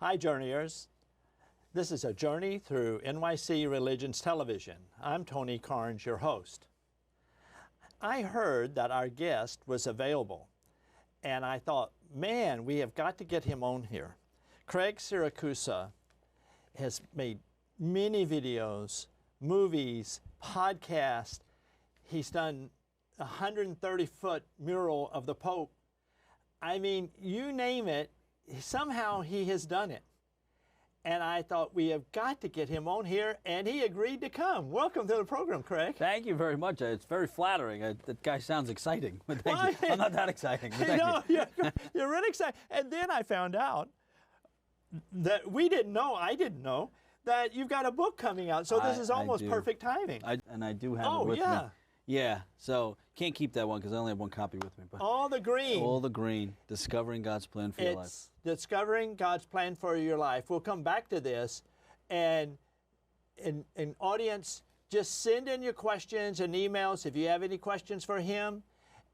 Hi, Journeyers. This is a journey through NYC Religions Television. I'm Tony Carnes, your host. I heard that our guest was available, and I thought, man, we have got to get him on here. Craig Syracusa has made many videos, movies, podcasts. He's done a 130-foot mural of the Pope. I mean, you name it, somehow he has done it. And I thought, we have got to get him on here, and he agreed to come. Welcome to the program, Craig. Thank you very much. It's very flattering. That guy sounds exciting. But thank you. I'm not that exciting. But thank you. You're really excited. And then I found out that we didn't know, I didn't know, that you've got a book coming out. So this is almost perfect timing. And I do have it with me. Yeah, so can't keep that one because I only have one copy with me. But all the green. All the green. Discovering God's plan for your life. It's Discovering God's Plan for Your Life. We'll come back to this. And audience, just send in your questions and emails if you have any questions for him.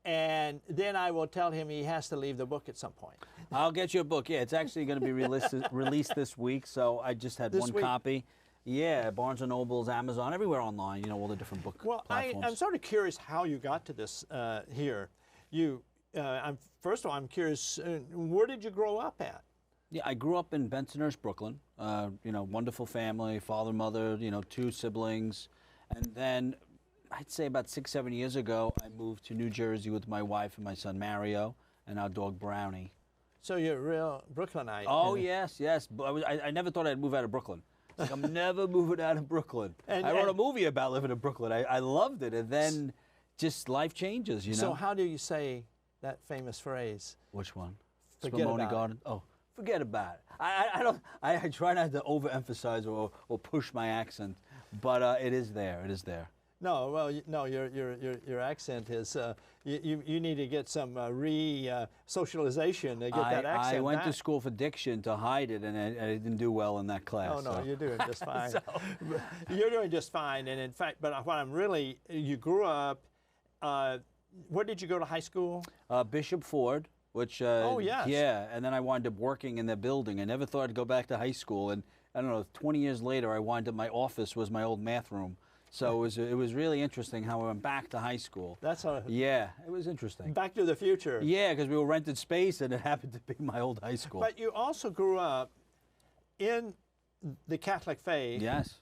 And then I will tell him he has to leave the book at some point. I'll get you a book. Yeah, it's actually going to be released this week. So I just had one copy. Yeah, Barnes & Noble's, Amazon, everywhere online, you know, all the different book platforms. I'm sort of curious how you got to this here. First of all, I'm curious, where did you grow up at? Yeah, I grew up in Bensonhurst, Brooklyn. You know, wonderful family, father, mother, you know, 2 siblings. And then I'd say about 6, 7 years ago, I moved to New Jersey with my wife and my son Mario and our dog Brownie. So you're a real Brooklynite. Oh, yes. I never thought I'd move out of Brooklyn. Like, I'm never moving out of Brooklyn. I wrote a movie about living in Brooklyn. I loved it. And then just life changes, you know. So how do you say that famous phrase? Which one? Forget about it. Oh, forget about it. I try not to overemphasize or push my accent, but it is there. It is there. No, well, no, your accent is, you need to get some socialization to get that accent I went back. to school for diction to hide it, and I didn't do well in that class. Oh, no, so. you're doing just fine. You're doing just fine, and in fact, but what I'm really, you grew up, where did you go to high school? Bishop Ford, which, oh, yes. Yeah, and then I wound up working in the building. I never thought I'd go back to high school, and I don't know, 20 years later, I wound up, my office was my old math room. So it was really interesting how I went back to high school. Yeah, it was interesting. Back to the future. Yeah, because we were rented space, and it happened to be my old high school. But you also grew up in the Catholic faith. Yes.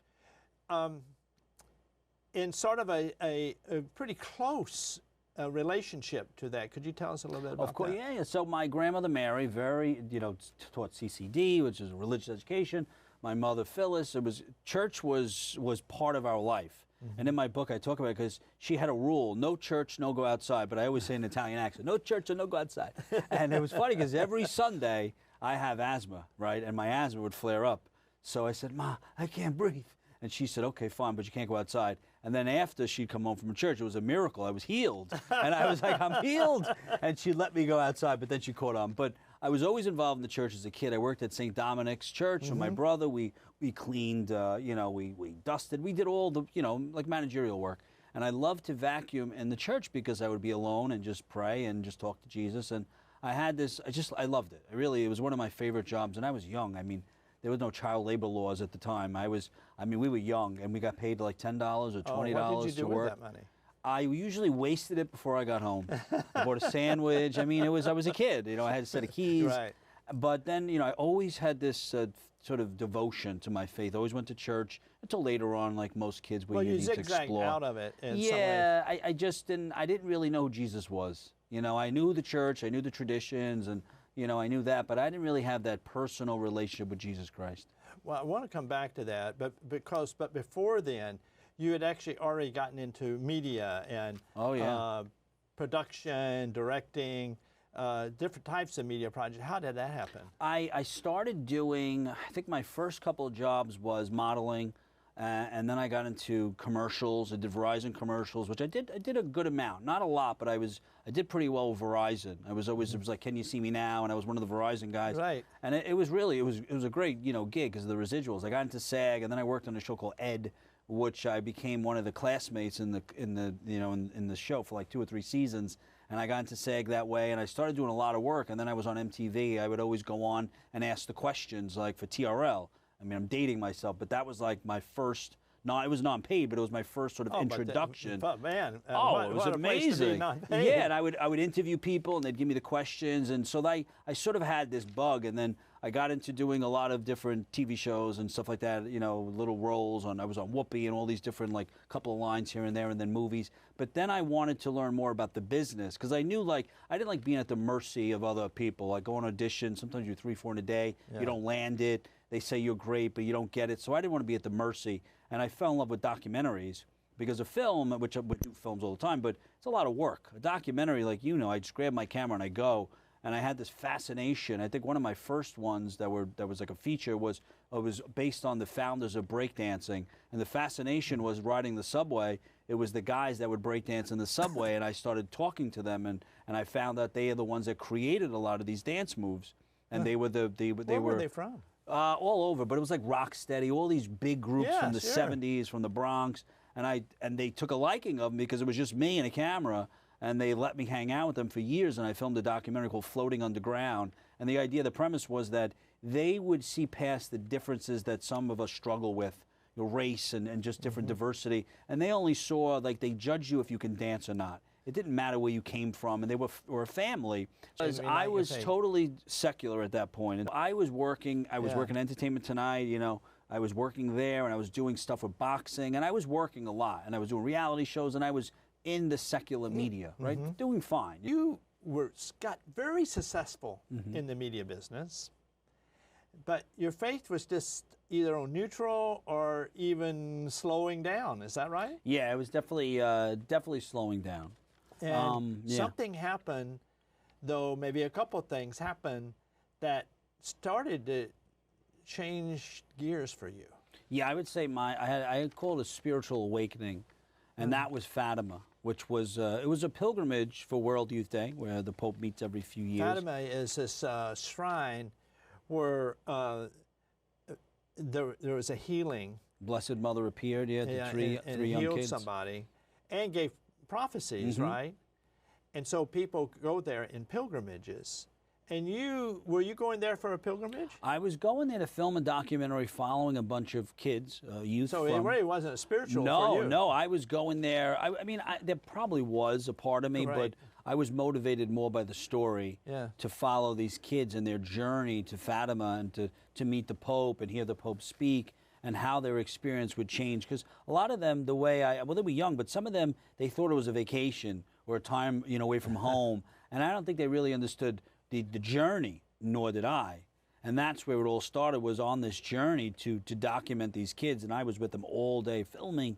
In sort of a pretty close relationship to that. Could you tell us a little bit about that? Of course, yeah. So my grandmother Mary, taught CCD, which is religious education. My mother Phyllis, church was part of our life. Mm-hmm. And in my book I talk about it because she had a rule, no church, no go outside, but I always say in an Italian accent, no church and no go outside. And it was funny because every Sunday I have asthma, right? And my asthma would flare up. So I said, Ma, I can't breathe. And she said, okay, fine, but you can't go outside. And then after she'd come home from church, it was a miracle. I was healed. And I was like, I'm healed. And she let me go outside, but then she caught on. But I was always involved in the church as a kid. I worked at St. Dominic's Church with my brother. We cleaned, we dusted. We did all the, like managerial work. And I loved to vacuum in the church because I would be alone and just pray and just talk to Jesus. And I had this, I loved it. It was one of my favorite jobs. And I was young. I mean, there was no child labor laws at the time. We were young, and we got paid like $10 or $20 to work. What did you do with that money? I usually wasted it before I got home. I bought a sandwich. I mean, I was a kid. I had a set of keys. Right. But then, I always had this sort of devotion to my faith. I always went to church until later on, like most kids, where you need to explore. Out of it in some way. Yeah, I didn't really know who Jesus was. I knew the church, I knew the traditions, and I knew that, but I didn't really have that personal relationship with Jesus Christ. Well, I want to come back to that, but before then, you had actually already gotten into media and production, directing, different types of media projects. How did that happen? I started doing, I think my first couple of jobs was modeling, and then I got into commercials. I did Verizon commercials, which I did a good amount, not a lot, but I did pretty well with Verizon. It was like, can you see me now? And I was one of the Verizon guys. Right. And it was a great gig because of the residuals. I got into SAG, and then I worked on a show called Ed, which I became one of the classmates in the show for like 2 or 3 seasons. and I got into SAG that way, and I started doing a lot of work, and then I was on MTV. I would always go on and ask the questions, like for TRL. I mean, I'm dating myself, but that was like my first, it was non-paid, but it was my first sort of introduction. But man, it was what amazing. A place to be non-paid. Yeah, and I would interview people, and they'd give me the questions, and so I sort of had this bug, and then I got into doing a lot of different TV shows and stuff like that, you know, little roles. I was on Whoopi and all these different, like, couple of lines here and there, and then movies. But then I wanted to learn more about the business, because I knew, like, I didn't like being at the mercy of other people. Like, go on audition, sometimes you're 3, 4 in a day, you don't land it, they say you're great, but you don't get it. So I didn't want to be at the mercy. And I fell in love with documentaries, because a film, which I would do films all the time, but it's a lot of work. A documentary, like, you know, I just grab my camera and I go. And I had this fascination. I think one of my first ones that was like a feature was based on the founders of breakdancing. And the fascination was riding the subway. It was the guys that would breakdance in the subway, and I started talking to them, and I found that they are the ones that created a lot of these dance moves. And they were Where were they from? All over, but it was like Rocksteady, all these big groups from the sure. 70s, from the Bronx. And they took a liking of them because it was just me and a camera. And they let me hang out with them for years, and I filmed a documentary called Floating Underground. And the idea, the premise was that they would see past the differences that some of us struggle with, you know, race and just different diversity. And they only saw, like, they judge you if you can dance or not. It didn't matter where you came from, and they were a family. I was totally secular at that point. And I was working Entertainment Tonight, you know. I was working there, and I was doing stuff with boxing, and I was working a lot. And I was doing reality shows, and I was in the secular media, right? Doing fine. You got very successful in the media business, but your faith was just either on neutral or even slowing down. Is that right? Yeah, it was definitely slowing down. And something happened, though, maybe a couple things happened that started to change gears for you. Yeah, I would say I had called a spiritual awakening, and that was Fatima, which was it was a pilgrimage for World Youth Day, where the Pope meets every few years. Fatima is this shrine where there was a healing. Blessed Mother appeared, to three young healed kids. Somebody, and gave prophecies, right? And so people go there in pilgrimages. And were you going there for a pilgrimage? I was going there to film a documentary following a bunch of kids, youth. So it really wasn't spiritual for you. No, I was going there. I mean, there probably was a part of me, but I was motivated more by the story to follow these kids and their journey to Fatima and to meet the Pope and hear the Pope speak and how their experience would change. Because a lot of them, they were young, but some of them, they thought it was a vacation or a time, you know, away from home. And I don't think they really understood the journey, nor did I. And that's where it all started, was on this journey to document these kids. And I was with them all day filming.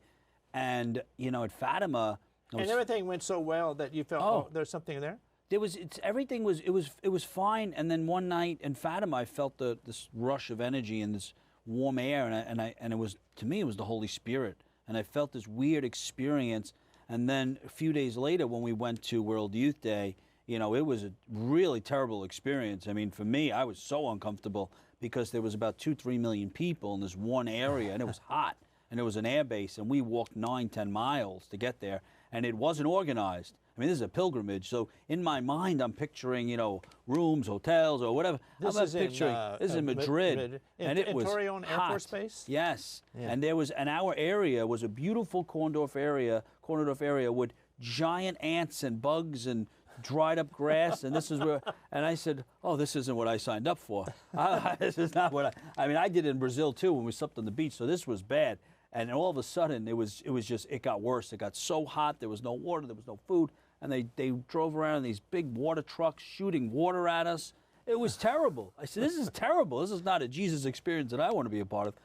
And, you know, at Fatima... And everything went so well that you felt, there's something there? Everything was fine. And then one night in Fatima, I felt this rush of energy and this warm air. And it was, to me, it was the Holy Spirit. And I felt this weird experience. And then a few days later, when we went to World Youth Day, you know, it was a really terrible experience. I mean, for me, I was so uncomfortable because there was about 2-3 million people in this one area, and it was hot, and it was an air base, and we walked 9-10 miles to get there, and it wasn't organized. I mean, this is a pilgrimage, so in my mind, I'm picturing, you know, rooms, hotels, or whatever. This is in Madrid, and it was Torreon hot. Air Force Base? Yes, and there was, and our area was a beautiful Korndorf area with giant ants and bugs and dried up grass, and this is where, and I said, oh, this isn't what I signed up for. This is not what I mean, I did it in Brazil too when we slept on the beach, so this was bad. And all of a sudden, it got worse. It got so hot, there was no water, there was no food, and they drove around in these big water trucks shooting water at us. It was terrible. I said, this is terrible. This is not a Jesus experience that I want to be a part of.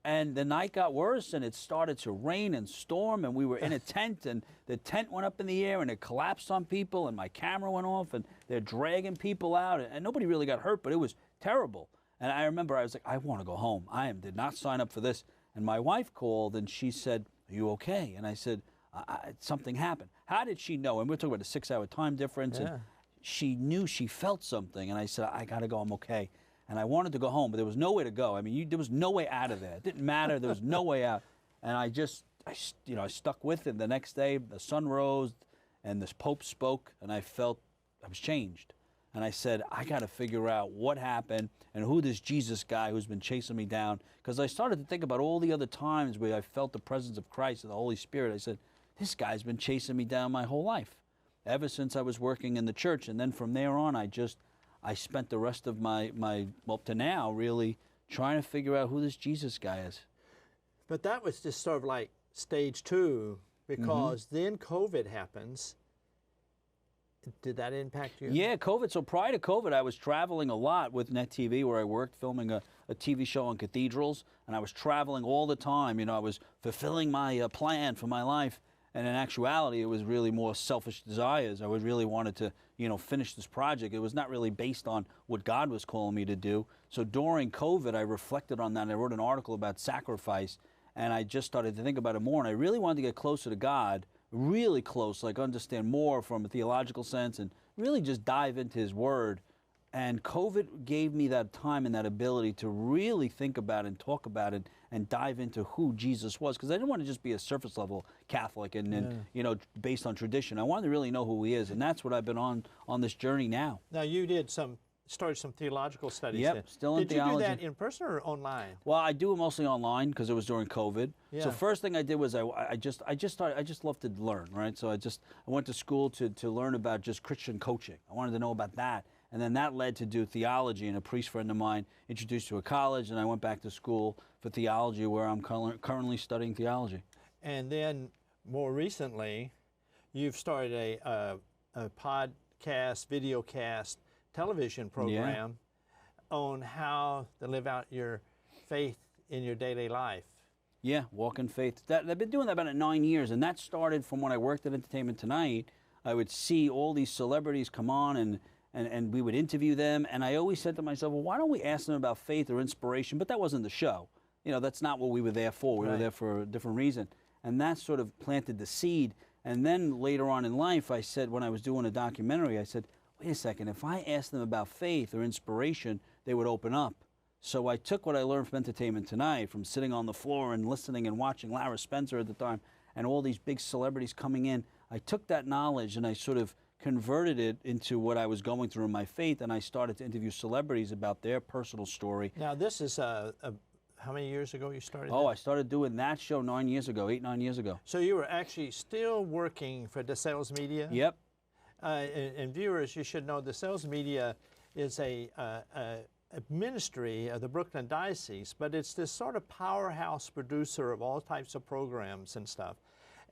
And the night got worse, and it started to rain and storm, and we were in a tent, and the tent went up in the air, and it collapsed on people, and my camera went off, and they're dragging people out, and nobody really got hurt, but it was terrible. And I remember I was like, I want to go home. Did not sign up for this. And my wife called, and she said, are you okay? And I said, something happened. How did she know? And we're talking about a 6-hour time difference, and she knew, she felt something, and I said, I got to go, I'm okay. And I wanted to go home, but there was nowhere to go. I mean, there was no way out of there. It didn't matter. There was no way out. And I stuck with it. The next day, the sun rose, and this Pope spoke, and I felt I was changed. And I said, I got to figure out what happened and who this Jesus guy who's been chasing me down. Because I started to think about all the other times where I felt the presence of Christ and the Holy Spirit. I said, this guy's been chasing me down my whole life, ever since I was working in the church. And then from there on, I spent the rest of my up to now, really trying to figure out who this Jesus guy is. But that was just sort of like stage 2, because then COVID happens. Did that impact you? Yeah, COVID. So prior to COVID, I was traveling a lot with Net TV, where I worked filming a TV show on cathedrals, and I was traveling all the time. You know, I was fulfilling my plan for my life, and in actuality, it was really more selfish desires. I really wanted to, you know, finish this project. It was not really based on what God was calling me to do. So during COVID, I reflected on that, and I wrote an article about sacrifice, and I just started to think about it more, and I really wanted to get closer to God, really close, like understand more from a theological sense and really just dive into His Word. And COVID gave me that time and that ability to really think about and talk about it and dive into who Jesus was, because I didn't want to just be a surface level Catholic and you know, based on tradition. I wanted to really know who He is, and that's what I've been on this journey now. Now, you started some theological studies. Yep, then. still in theology. Did you do that in person or online? Well, I do it mostly online because it was during COVID. Yeah. So first thing I did was I just love to learn, right? So I went to school to learn about just Christian coaching. I wanted to know about that. And then that led to do theology, and a priest friend of mine introduced to a college, and I went back to school for theology, where I'm currently studying theology. And then more recently, you've started a podcast, videocast, television program on how to live out your faith in your daily life. Yeah, walk in faith. I've been doing that about 9 years, and that started from when I worked at Entertainment Tonight. I would see all these celebrities come on, and we would interview them, and I always said to myself, well, why don't we ask them about faith or inspiration? But that wasn't the show. You know, that's not what we were there for. We were there for a different reason. And that sort of planted the seed. And then later on in life, I said, when I was doing a documentary, I said, wait a second, if I asked them about faith or inspiration, they would open up. So I took what I learned from Entertainment Tonight, from sitting on the floor and listening and watching Lara Spencer at the time, and all these big celebrities coming in. I took that knowledge and I sort of converted it into what I was going through in my faith, and I started to interview celebrities about their personal story. Now, this is how many years ago you started? Oh, I started doing that show 9 years ago, 9 years ago. So you were actually still working for DeSales Media? Yep. And viewers, you should know DeSales Media is a ministry of the Brooklyn Diocese, but it's this sort of powerhouse producer of all types of programs and stuff.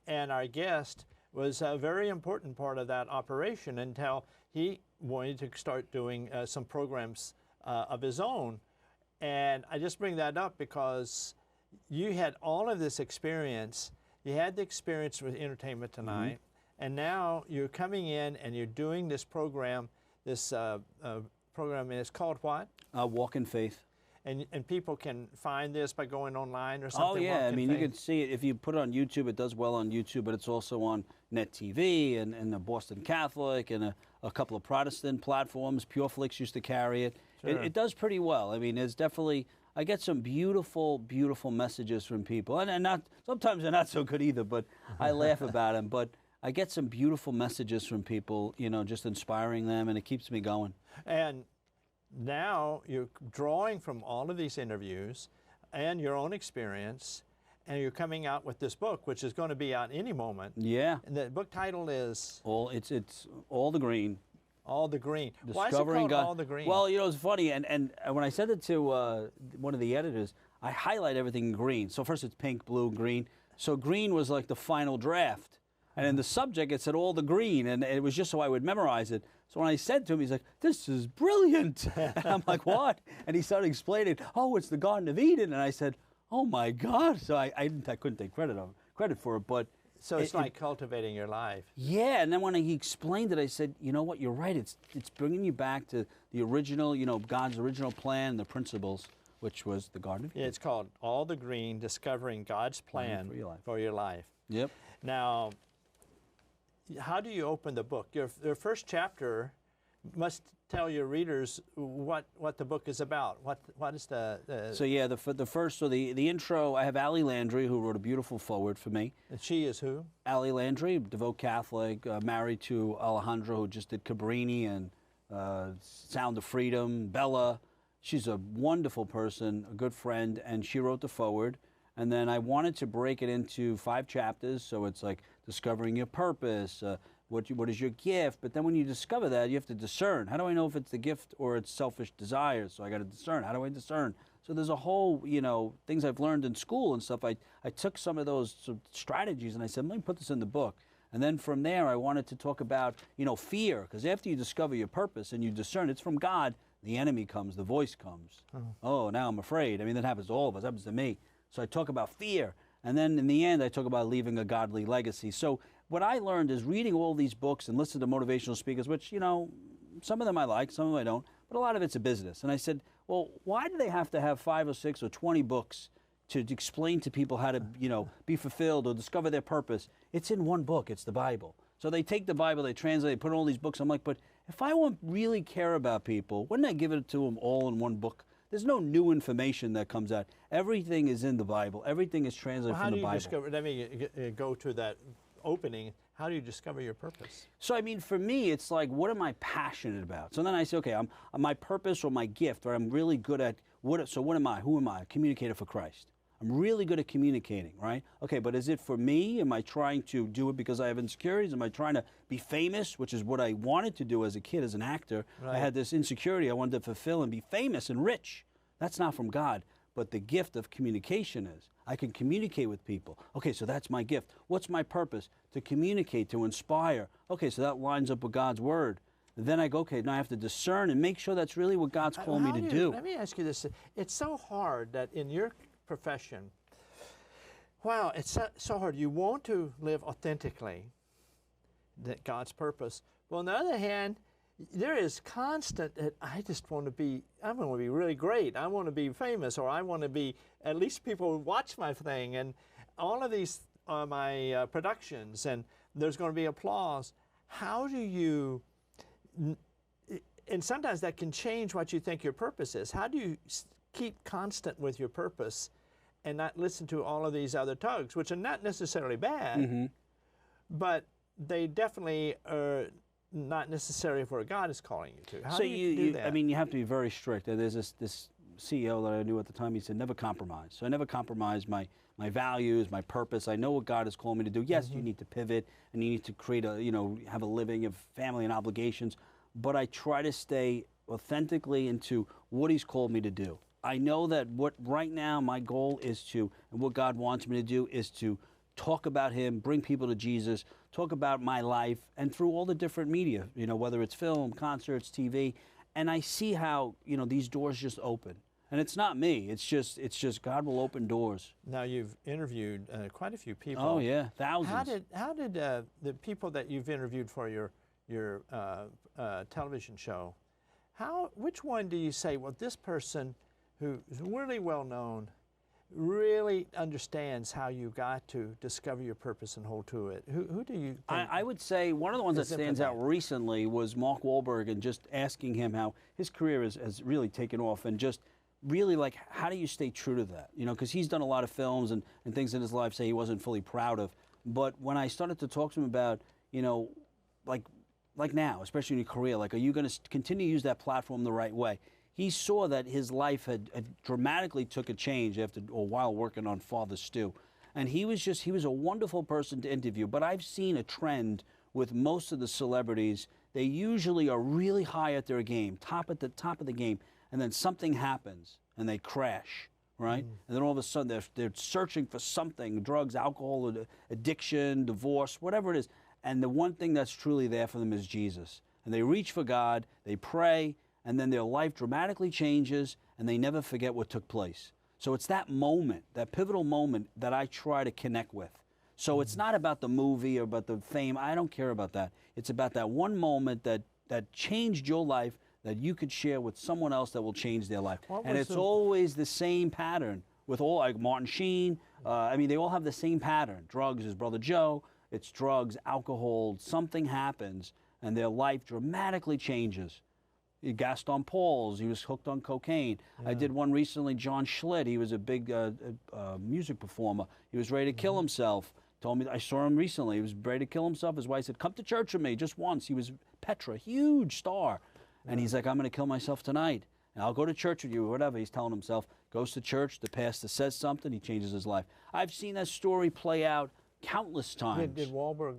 And our guest was a very important part of that operation until he wanted to start doing some programs of his own. And I just bring that up because you had all of this experience. You had the experience with Entertainment Tonight, and now you're coming in and you're doing this program, program, and it's called what? Walk in Faith. And people can find this by going online or something? Oh, yeah. I mean, you can see it. If you put it on YouTube, it does well on YouTube, but it's also on Net TV and the Boston Catholic and a couple of Protestant platforms. PureFlix used to carry it. Sure. It does pretty well. I mean, there's definitely, I get some beautiful, beautiful messages from people. And not sometimes they're not so good either, but I laugh about them. But I get some beautiful messages from people, you know, just inspiring them, and it keeps me going. And now you're drawing from all of these interviews and your own experience, and you're coming out with this book, which is going to be out any moment. Yeah. And the book title is? It's All the Green. All the Green. Discovering Why is it called God. All the Green? Well, you know, it's funny, and when I sent it to one of the editors, I highlight everything in green. So first it's pink, blue, green. So green was like the final draft. And in the subject, it said all the green, and it was just so I would memorize it. So when I said to him, he's like, this is brilliant. And I'm like, what? And he started explaining, oh, it's the Garden of Eden. And I said, oh, my God. So I couldn't take credit for it. But so it's like cultivating your life. Yeah, and then when he explained it, I said, you know what, you're right. It's bringing you back to the original, you know, God's original plan, the principles, which was the Garden of Eden. Yeah, it's called All the Green, Discovering God's Plan for Your Life. Yep. Now, how do you open the book? Your first chapter must tell your readers what the book is about. What is the So yeah, the intro, I have Allie Landry, who wrote a beautiful foreword for me. and she is who? Allie Landry, devout Catholic, married to Alejandro, who just did Cabrini and Sound of Freedom, Bella. She's a wonderful person, a good friend, and she wrote the foreword. And then I wanted to break it into 5 chapters, so it's like discovering your purpose, what is your gift? But then when you discover that, you have to discern. How do I know if it's the gift or it's selfish desires? So I got to discern. How do I discern? So there's a whole, things I've learned in school and stuff. I took some of those strategies and I said, let me put this in the book. And then from there, I wanted to talk about, fear. Because after you discover your purpose and you discern it's from God, the enemy comes, the voice comes. Oh, now I'm afraid. I mean, that happens to all of us. That happens to me. So I talk about fear. And then in the end, I talk about leaving a godly legacy. So what I learned is reading all these books and listening to motivational speakers, which, some of them I like, some of them I don't, but a lot of it's a business. And I said, well, why do they have to have 5 or 6 or 20 books to explain to people how to, be fulfilled or discover their purpose? It's in one book. It's the Bible. So they take the Bible, they translate, they put in all these books. I'm like, but if I really care about people, wouldn't I give it to them all in one book? There's no new information that comes out. Everything is in the Bible. Everything is translated from the Bible. How do you discover, let me go to that opening. How do you discover your purpose? So, I mean, for me, it's like, what am I passionate about? So then I say, okay, my purpose or my gift, or I'm really good at, what am I? Who am I? A communicator for Christ. I'm really good at communicating, right? Okay, but is it for me? Am I trying to do it because I have insecurities? Am I trying to be famous, which is what I wanted to do as a kid, as an actor? Right. I had this insecurity I wanted to fulfill and be famous and rich. That's not from God, but the gift of communication is. I can communicate with people. Okay, so that's my gift. What's my purpose? To communicate, to inspire. Okay, so that lines up with God's word. And then I go, okay, now I have to discern and make sure that's really what God's called me to do. Let me ask you this. It's so hard that in your profession, wow, it's so hard. You want to live authentically, that God's purpose. Well, on the other hand, there is constant that I want to be really great. I want to be famous, or I want to be, at least people watch my thing, and all of these are my productions, and there's going to be applause. How do you, and sometimes that can change what you think your purpose is. How do you keep constant with your purpose and not listen to all of these other tugs, which are not necessarily bad, but they definitely are not necessary for what God is calling you to. How do you do that? I mean, you have to be very strict. There's this CEO that I knew at the time. He said, never compromise. So I never compromise my values, my purpose. I know what God has called me to do. Yes, you need to pivot and you need to create have a living, have family and obligations. But I try to stay authentically into what He's called me to do. I know that right now my goal is to, and what God wants me to do is to talk about Him, bring people to Jesus, talk about my life, and through all the different media, whether it's film, concerts, TV, and I see how, these doors just open. And it's not me, it's just God will open doors. Now you've interviewed quite a few people. Oh yeah, thousands. How did the people that you've interviewed for your television show, which one do you say, well, this person who is really well known, really understands how you got to discover your purpose and hold to it? Who do you think? I would say one of the ones that stands out recently was Mark Wahlberg, and just asking him how his career has really taken off, and just really like, how do you stay true to that? Because he's done a lot of films and things in his life say he wasn't fully proud of. But when I started to talk to him about, like now, especially in your career, like, are you going to continue to use that platform the right way? He saw that his life had dramatically took a change after a while working on Father Stu. And he was a wonderful person to interview. But I've seen a trend with most of the celebrities. They usually are really high at their game, at the top of the game, and then something happens and they crash, right? And then all of a sudden they're searching for something, drugs, alcohol, addiction, divorce, whatever it is. And the one thing that's truly there for them is Jesus. And they reach for God, they pray, and then their life dramatically changes, and they never forget what took place. So it's that moment, that pivotal moment, that I try to connect with. So it's not about the movie or about the fame. I don't care about that. It's about that one moment that changed your life, that you could share with someone else that will change their life. And it's always the same pattern with all, like Martin Sheen. They all have the same pattern. Drugs is Brother Joe. It's drugs, alcohol, something happens, and their life dramatically changes. Gaston Pauls, he was hooked on cocaine. I did one recently, John Schlitt, he was a big music performer. He was ready to kill himself. Told me, I saw him recently, he was ready to kill himself. His wife said, come to church with me just once. He was Petra, huge star. And he's like, I'm going to kill myself tonight. And I'll go to church with you, or whatever. He's telling himself, goes to church, the pastor says something, he changes his life. I've seen that story play out countless times. Did Wahlberg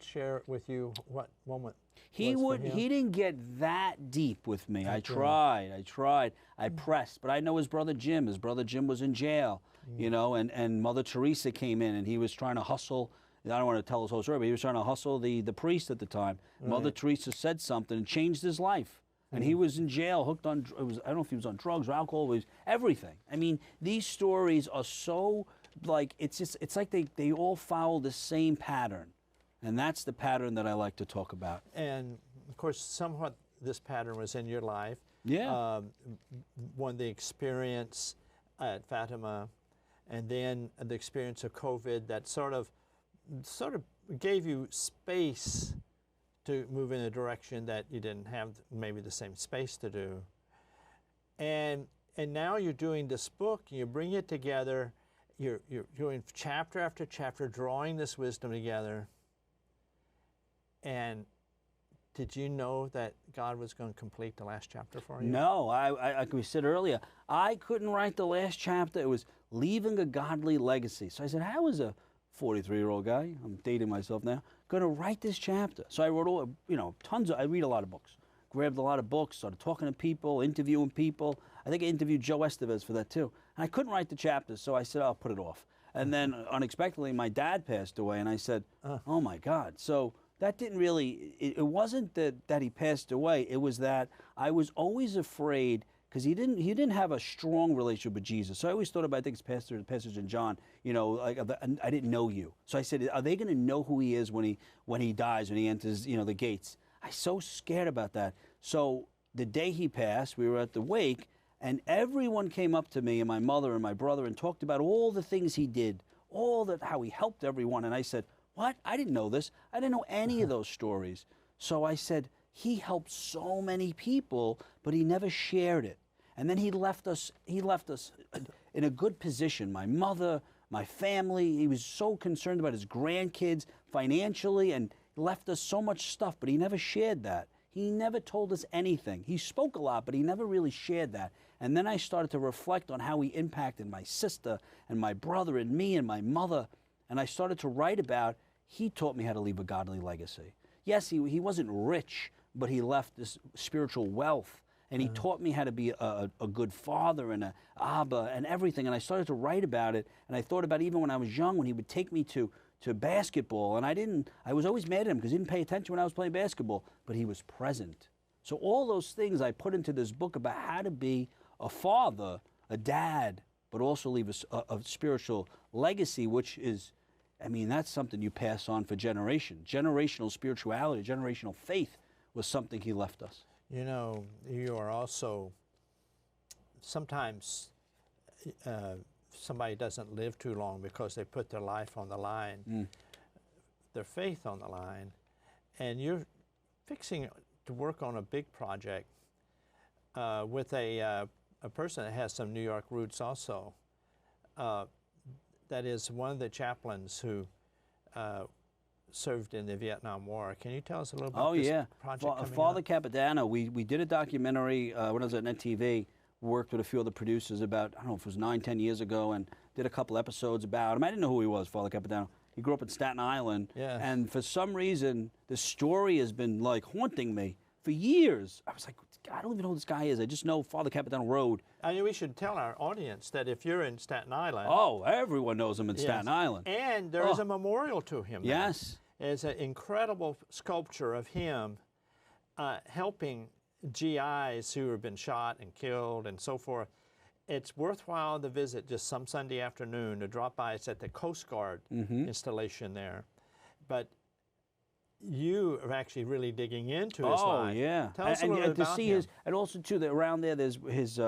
share with you what moment? He didn't get that deep with me. I tried, I pressed, but I know his brother Jim. His brother Jim was in jail, you know, and Mother Teresa came in, and he was trying to hustle. I don't want to tell his whole story, but he was trying to hustle the priest at the time. Right. Mother Teresa said something and changed his life. And he was in jail, hooked on, I don't know if he was on drugs or alcohol, it was everything. I mean, these stories are so, like, it's like they all follow the same pattern. And that's the pattern that I like to talk about. And, of course, somewhat this pattern was in your life. Yeah. One, the experience at Fatima, and then the experience of COVID that sort of gave you space to move in a direction that you didn't have maybe the same space to do. And now you're doing this book, and you bring it together, you're doing chapter after chapter, drawing this wisdom together. And did you know that God was going to complete the last chapter for you? No, like we said earlier, I couldn't write the last chapter. It was leaving a godly legacy. So I said, how is a 43-year-old guy, I'm dating myself now, going to write this chapter? So I wrote, I read a lot of books, grabbed a lot of books, started talking to people, interviewing people. I think I interviewed Joe Estevez for that too. And I couldn't write the chapters, so I said, I'll put it off. And then unexpectedly, my dad passed away, and I said, oh my God. So that didn't really, it wasn't that he passed away. It was that I was always afraid, because he didn't have a strong relationship with Jesus. So I always thought about, I think it's Pastors in John, like, I didn't know you. So I said, are they going to know who he is when he dies, when he enters, the gates? I was so scared about that. So the day he passed, we were at the wake, and everyone came up to me, and my mother and my brother, and talked about all the things he did, how he helped everyone. And I said, what? I didn't know this. I didn't know any of those stories. So I said, he helped so many people, but he never shared it. And then he left us in a good position. My mother, my family, he was so concerned about his grandkids financially, and left us so much stuff, but he never shared that. He never told us anything. He spoke a lot, but he never really shared that. And then I started to reflect on how he impacted my sister and my brother and me and my mother. And I started to write about, he taught me how to leave a godly legacy. Yes, he wasn't rich, but he left this spiritual wealth. And he taught me how to be a good father and a Abba and everything. And I started to write about it. And I thought about even when I was young, when he would take me to basketball. And I was always mad at him because he didn't pay attention when I was playing basketball. But he was present. So all those things I put into this book about how to be a father, a dad, but also leave a spiritual legacy, which is, that's something you pass on for generations. Generational spirituality, generational faith was something he left us. You are also, sometimes somebody doesn't live too long because they put their life on the line, their faith on the line, and you're fixing to work on a big project with a person that has some New York roots also. That is one of the chaplains who served in the Vietnam War. Can you tell us a little about this project? Father Capitano, we did a documentary when I was at NetTV, worked with a few other producers about, I don't know if it was 9-10 years ago, and did a couple episodes about him. I didn't know who he was, Father Capitano. He grew up in Staten Island, and for some reason, the story has been like haunting me for years. I was like, I don't even know who this guy is. I just know Father Capitano Road. We should tell our audience that if you're in Staten Island... Oh, everyone knows him in Staten Island. And there is a memorial to him. Yes. It's an incredible sculpture of him helping GIs who have been shot and killed and so forth. It's worthwhile to visit just some Sunday afternoon to drop by. It's at the Coast Guard installation there. But you are actually really digging into his life. Oh, yeah. Tell us a little bit about him. And also, too, that around there, there's his,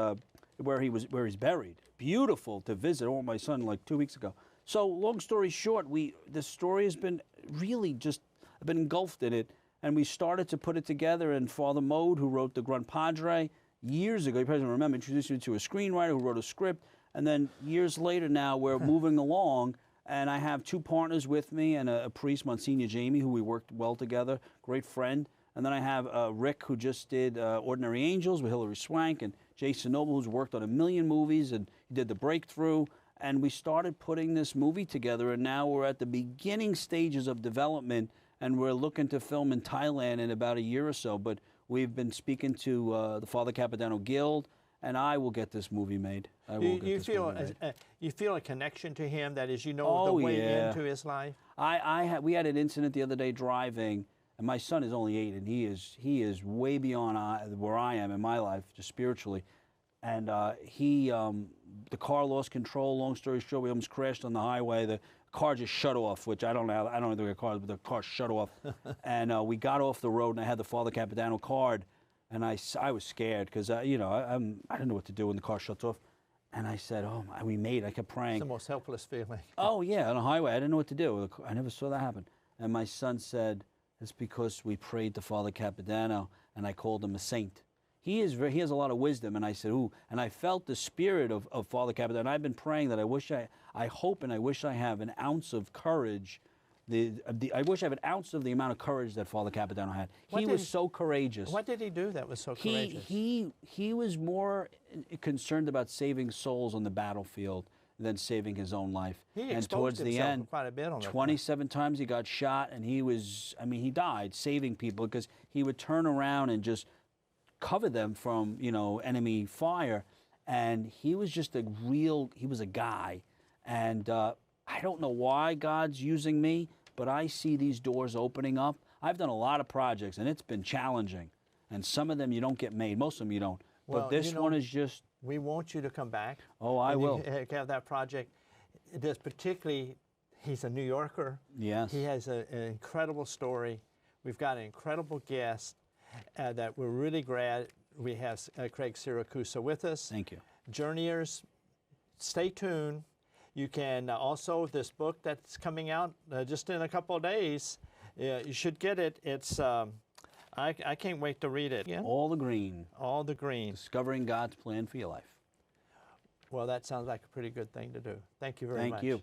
where he's buried. Beautiful to visit. I went with my son like 2 weeks ago. So, long story short, the story has been really just, I've been engulfed in it. and we started to put it together. And Father Mode, who wrote The Grunt Padre years ago, you probably remember, introduced me to a screenwriter who wrote a script. And then years later now, we're moving along, and I have 2 partners with me and a priest, Monsignor Jamie, who we worked well together, great friend. And then I have Rick, who just did Ordinary Angels with Hilary Swank, and Jason Noble, who's worked on 1 million movies, and he did The Breakthrough. And we started putting this movie together, and now we're at the beginning stages of development, and we're looking to film in Thailand in about a year or so. But we've been speaking to the Father Capodanno Guild, and I will get this movie made. You feel a connection to him, that is, the way into his life? We had an incident the other day driving, and my son is only 8, and he is way beyond where I am in my life, just spiritually. And the car lost control. Long story short, we almost crashed on the highway. The car just shut off, which I don't know how the car, but the car shut off. And we got off the road, and I had the Father Capodanno card, and I was scared because I didn't know what to do when the car shuts off. And I said, "Oh, we made it." I kept praying. It's the most helpless feeling. Oh yeah, on a highway, I didn't know what to do. I never saw that happen. And my son said, "It's because we prayed to Father Capodanno, and I called him a saint." He has a lot of wisdom. And I said, "Ooh," and I felt the spirit of Father Capodanno. And I've been praying that I hope and I wish I have an ounce of courage. I wish I have an ounce of the amount of courage that Father Capodanno had. He was so courageous. What did he do that was so courageous? He was more concerned about saving souls on the battlefield than saving his own life. He and towards the end, quite a bit on 27 times he got shot, and he died saving people, because he would turn around and just cover them from enemy fire. And he was just he was a guy. And I don't know why God's using me, but I see these doors opening up. I've done a lot of projects, and it's been challenging. And some of them you don't get made. Most of them you don't. Well, but this one is just... We want you to come back. Oh, I will. You have that project. There's particularly, he's a New Yorker. Yes. He has an incredible story. We've got an incredible guest that we're really glad we have Craig Syracusa with us. Thank you. Journeyers, stay tuned. You can also, this book that's coming out just in a couple of days, you should get it. It's, I can't wait to read it. Yeah? All the Green. All the Green. Discovering God's Plan for Your Life. Well, that sounds like a pretty good thing to do. Thank you very much. Thank you.